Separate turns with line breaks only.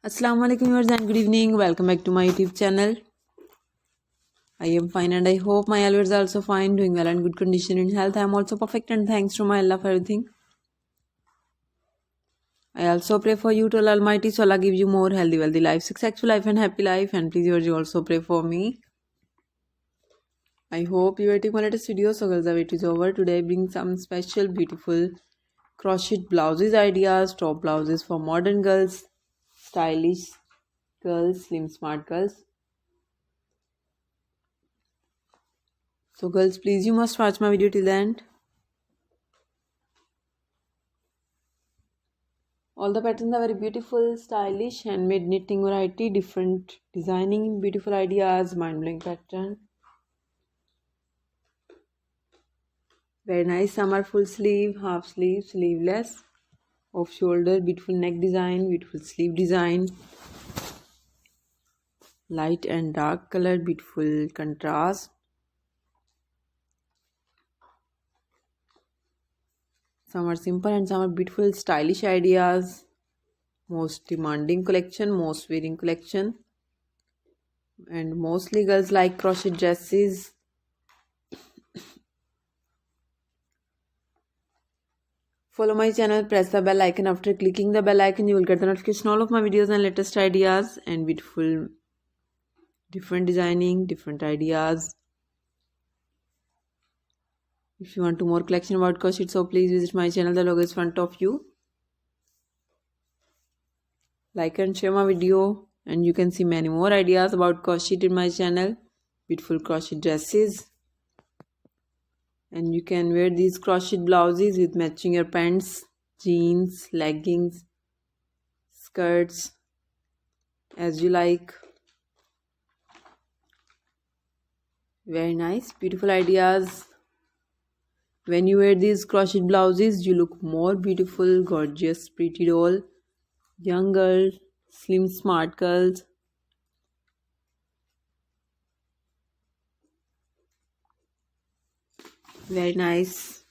Assalamu alaikum viewers and good evening. Welcome back to my YouTube channel. I am fine and I hope my viewers are also fine, doing well and good condition in health. I am also perfect and thanks to my Allah for everything. I also pray for you to Allah Almighty, so Allah give you more healthy, wealthy life, successful life and happy life. And please viewers, you also pray for me. I hope you are waiting for latest video. So girls, the wait is over. Today I bring some special beautiful crochet blouses ideas, top blouses for modern girls, stylish girls, slim smart girls. So girls, please you must watch my video till the end. All the patterns are very beautiful, stylish, handmade knitting variety, different designing, beautiful ideas, mind-blowing pattern. Very nice. Some are full sleeve, half sleeve, sleeveless, off shoulder, beautiful neck design, beautiful sleeve design. Light and dark color, beautiful contrast. Some are simple and some are beautiful, stylish ideas. Most demanding collection, most wearing collection. And mostly girls like crochet dresses. Follow my channel, press the bell icon. After clicking the bell icon, you will get the notification all of my videos and latest ideas and beautiful different designing, different ideas. If you want to more collection about crochet, so please visit my channel. The logo is front of you. Like and share my video and you can see many more ideas about crochet in my channel. Beautiful crochet dresses. And you can wear these crochet blouses with matching your pants, jeans, leggings, skirts, as you like. Very nice, beautiful ideas. When you wear these crochet blouses, you look more beautiful, gorgeous, pretty doll, young girl, slim smart girls. Very nice.